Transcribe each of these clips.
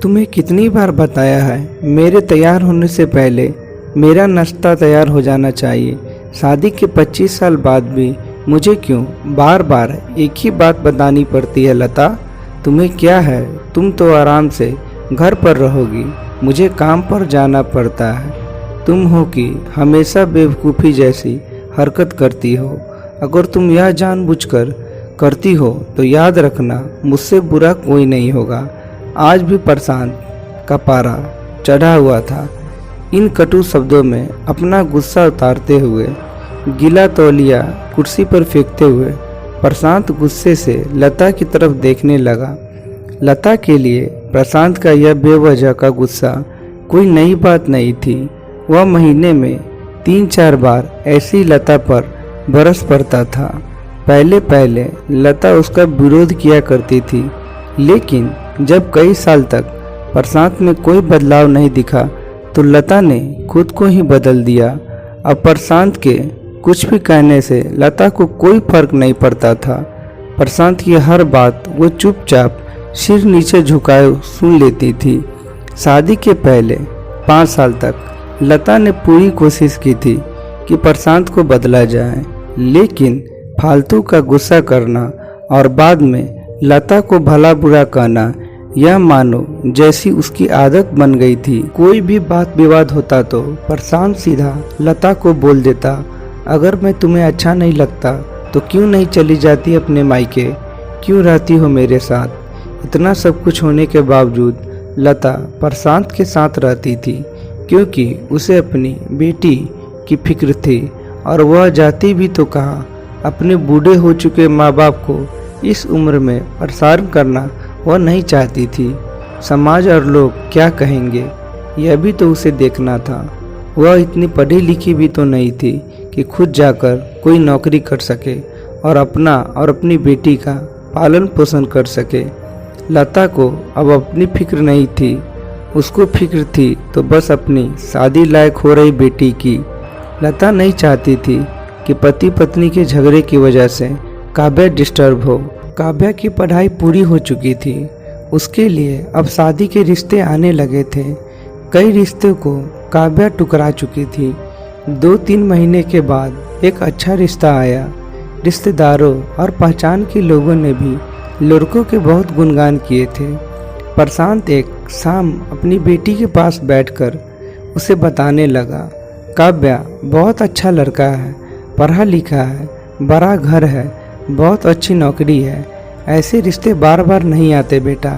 तुम्हें कितनी बार बताया है मेरे तैयार होने से पहले मेरा नाश्ता तैयार हो जाना चाहिए। शादी के 25 साल बाद भी मुझे क्यों बार बार एक ही बात बतानी पड़ती है। लता, तुम्हें क्या है? तुम तो आराम से घर पर रहोगी, मुझे काम पर जाना पड़ता है। तुम हो कि हमेशा बेवकूफ़ी जैसी हरकत करती हो। अगर तुम यह जानबूझकर करती हो तो याद रखना, मुझसे बुरा कोई नहीं होगा। आज भी प्रशांत का पारा चढ़ा हुआ था। इन कटु शब्दों में अपना गुस्सा उतारते हुए, गीला तौलिया कुर्सी पर फेंकते हुए प्रशांत गुस्से से लता की तरफ देखने लगा। लता के लिए प्रशांत का यह बेवजह का गुस्सा कोई नई बात नहीं थी। वह महीने में 3-4 बार ऐसी लता पर बरस पड़ता था। पहले पहले लता उसका विरोध किया करती थी, लेकिन जब कई साल तक प्रशांत में कोई बदलाव नहीं दिखा तो लता ने खुद को ही बदल दिया। अब प्रशांत के कुछ भी कहने से लता को कोई फर्क नहीं पड़ता था। प्रशांत की हर बात वो चुपचाप सिर नीचे झुकाए सुन लेती थी। शादी के पहले 5 साल तक लता ने पूरी कोशिश की थी कि प्रशांत को बदला जाए, लेकिन फालतू का गुस्सा करना और बाद में लता को भला बुरा कहना, यह मानो जैसी उसकी आदत बन गई थी। कोई भी बात विवाद होता तो प्रशांत सीधा लता को बोल देता, अगर मैं तुम्हें अच्छा नहीं लगता तो क्यों नहीं चली जाती अपने मायके, क्यों रहती हो मेरे साथ। इतना सब कुछ होने के बावजूद लता प्रशांत के साथ रहती थी, क्योंकि उसे अपनी बेटी की फिक्र थी। और वह जाती भी तो कहाँ, अपने बूढ़े हो चुके माँ बाप को इस उम्र में परेशान करना वह नहीं चाहती थी। समाज और लोग क्या कहेंगे, यह भी तो उसे देखना था। वह इतनी पढ़ी लिखी भी तो नहीं थी कि खुद जाकर कोई नौकरी कर सके और अपना और अपनी बेटी का पालन पोषण कर सके। लता को अब अपनी फिक्र नहीं थी, उसको फिक्र थी तो बस अपनी शादी लायक हो रही बेटी की। लता नहीं चाहती थी कि पति पत्नी के झगड़े की वजह से काव्या डिस्टर्ब हो। काव्या की पढ़ाई पूरी हो चुकी थी, उसके लिए अब शादी के रिश्ते आने लगे थे। कई रिश्तों को काव्या टुकरा चुकी थी। 2-3 महीने के बाद एक अच्छा रिश्ता आया। रिश्तेदारों और पहचान के लोगों ने भी लड़कों के बहुत गुणगान किए थे। प्रशांत एक शाम अपनी बेटी के पास बैठकर उसे बताने लगा, काव्या बहुत अच्छा लड़का है, पढ़ा लिखा है, बड़ा घर है, बहुत अच्छी नौकरी है। ऐसे रिश्ते बार बार नहीं आते बेटा,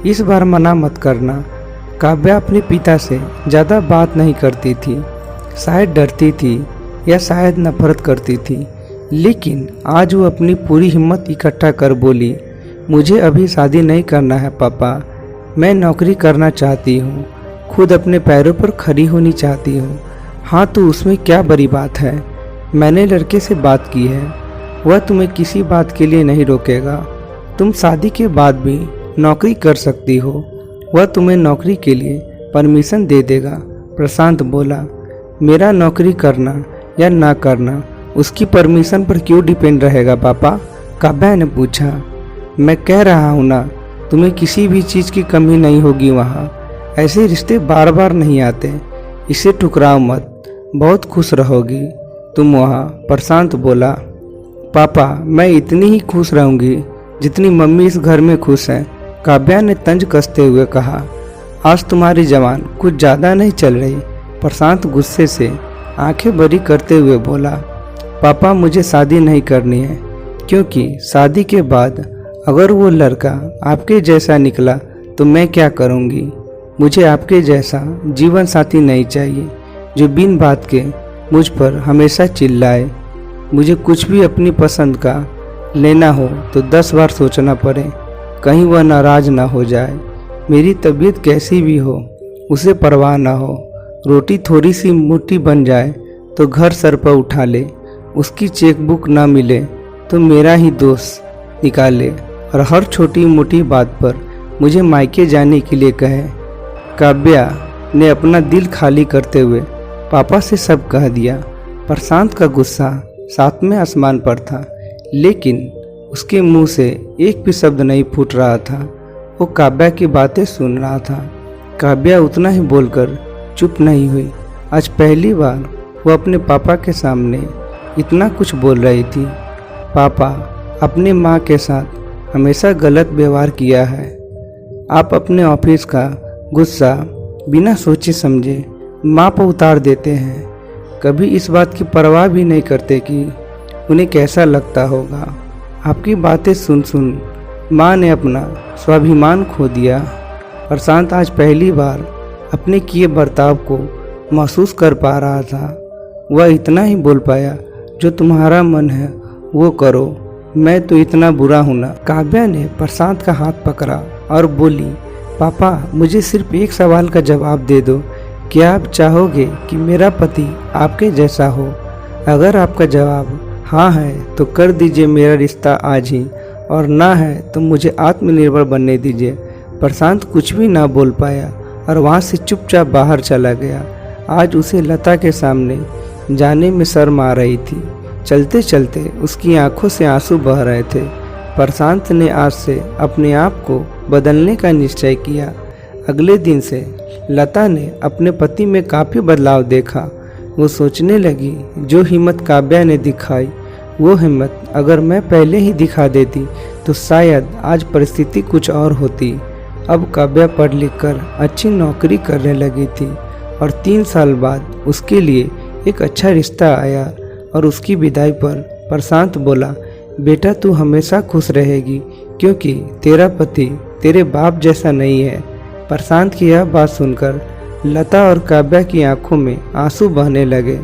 इस बार मना मत करना। काव्या अपने पिता से ज़्यादा बात नहीं करती थी, शायद डरती थी या शायद नफरत करती थी, लेकिन आज वो अपनी पूरी हिम्मत इकट्ठा कर बोली, मुझे अभी शादी नहीं करना है पापा, मैं नौकरी करना चाहती हूँ, खुद अपने पैरों पर खड़ी होनी चाहती हूँ। हाँ तो उसमें क्या बड़ी बात है, मैंने लड़के से बात की है, वह तुम्हें किसी बात के लिए नहीं रोकेगा। तुम शादी के बाद भी नौकरी कर सकती हो, वह तुम्हें नौकरी के लिए परमिशन दे देगा। प्रशांत बोला, मेरा नौकरी करना या ना करना उसकी परमिशन पर क्यों डिपेंड रहेगा पापा? काव्या ने पूछा। मैं कह रहा हूँ ना, तुम्हें किसी भी चीज़ की कमी नहीं होगी वहाँ। ऐसे रिश्ते बार बार नहीं आते, इसे ठुकराओ मत, बहुत खुश रहोगी तुम वहाँ। प्रशांत बोला, पापा मैं इतनी ही खुश रहूँगी जितनी मम्मी इस घर में खुश हैं। काव्या ने तंज कसते हुए कहा, आज तुम्हारी जबान कुछ ज़्यादा नहीं चल रही। प्रशांत गुस्से से आंखें बड़ी करते हुए बोला, पापा मुझे शादी नहीं करनी है, क्योंकि शादी के बाद अगर वो लड़का आपके जैसा निकला तो मैं क्या करूँगी। मुझे आपके जैसा जीवन साथी नहीं चाहिए जो बिन बात के मुझ पर हमेशा चिल्लाए। मुझे कुछ भी अपनी पसंद का लेना हो तो 10 बार सोचना पड़े, कहीं वह नाराज़ ना हो जाए। मेरी तबीयत कैसी भी हो उसे परवाह ना हो। रोटी थोड़ी सी मोटी बन जाए तो घर सर पर उठा ले, उसकी चेकबुक ना मिले तो मेरा ही दोष निकाले, और हर छोटी मोटी बात पर मुझे मायके जाने के लिए कहे। काव्या ने अपना दिल खाली करते हुए पापा से सब कह दिया। प्रशांत का गुस्सा 7वें आसमान पर था, लेकिन उसके मुंह से एक भी शब्द नहीं फूट रहा था। वो काव्या की बातें सुन रहा था। काव्या उतना ही बोलकर चुप नहीं हुई। आज पहली बार वो अपने पापा के सामने इतना कुछ बोल रही थी। पापा, अपनी माँ के साथ हमेशा गलत व्यवहार किया है। आप अपने ऑफिस का गुस्सा बिना सोचे समझे माँ पर उतार देते हैं। कभी इस बात की परवाह भी नहीं करते कि उन्हें कैसा लगता होगा। आपकी बातें सुन सुन माँ ने अपना स्वाभिमान खो दिया। प्रशांत आज पहली बार अपने किए बर्ताव को महसूस कर पा रहा था। वह इतना ही बोल पाया, जो तुम्हारा मन है वो करो, मैं तो इतना बुरा हूँ ना। काव्या ने प्रशांत का हाथ पकड़ा और बोली, पापा, मुझे सिर्फ एक सवाल का जवाब दे दो। क्या आप चाहोगे कि मेरा पति आपके जैसा हो? अगर आपका जवाब हाँ है तो कर दीजिए मेरा रिश्ता आज ही, और ना है तो मुझे आत्मनिर्भर बनने दीजिए। प्रशांत कुछ भी ना बोल पाया और वहाँ से चुपचाप बाहर चला गया। आज उसे लता के सामने जाने में शर्म आ रही थी। चलते चलते उसकी आंखों से आंसू बह रहे थे। प्रशांत ने आज से अपने आप को बदलने का निश्चय किया। अगले दिन से लता ने अपने पति में काफ़ी बदलाव देखा। वो सोचने लगी, जो हिम्मत काव्या ने दिखाई वो हिम्मत अगर मैं पहले ही दिखा देती तो शायद आज परिस्थिति कुछ और होती। अब काव्या पढ़ लिख कर अच्छी नौकरी करने लगी थी और 3 साल बाद उसके लिए एक अच्छा रिश्ता आया। और उसकी विदाई पर प्रशांत बोला, बेटा तू हमेशा खुश रहेगी क्योंकि तेरा पति तेरे बाप जैसा नहीं है। प्रशांत की यह बात सुनकर लता और काव्या की आंखों में आंसू बहने लगे।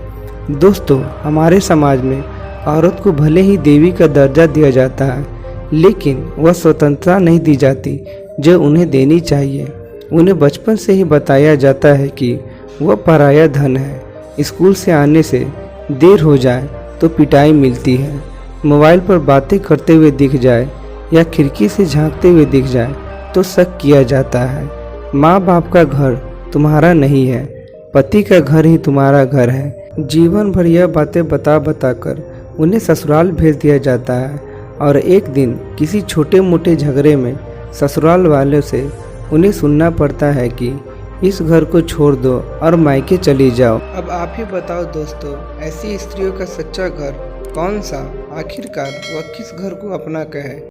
दोस्तों, हमारे समाज में औरत को भले ही देवी का दर्जा दिया जाता है, लेकिन वह स्वतंत्रता नहीं दी जाती जो उन्हें देनी चाहिए। उन्हें बचपन से ही बताया जाता है कि वह पराया धन है। स्कूल से आने से देर हो जाए तो पिटाई मिलती है। मोबाइल पर बातें करते हुए दिख जाए या खिड़की से झांकते हुए दिख जाए तो शक किया जाता है। माँ बाप का घर तुम्हारा नहीं है, पति का घर ही तुम्हारा घर है। जीवन भर यह बातें बता बता कर उन्हें ससुराल भेज दिया जाता है और एक दिन किसी छोटे मोटे झगड़े में ससुराल वालों से उन्हें सुनना पड़ता है कि इस घर को छोड़ दो और मायके चली जाओ। अब आप ही बताओ दोस्तों, ऐसी स्त्रियों का सच्चा घर कौन सा? आखिरकार वह किस घर को अपना कहे?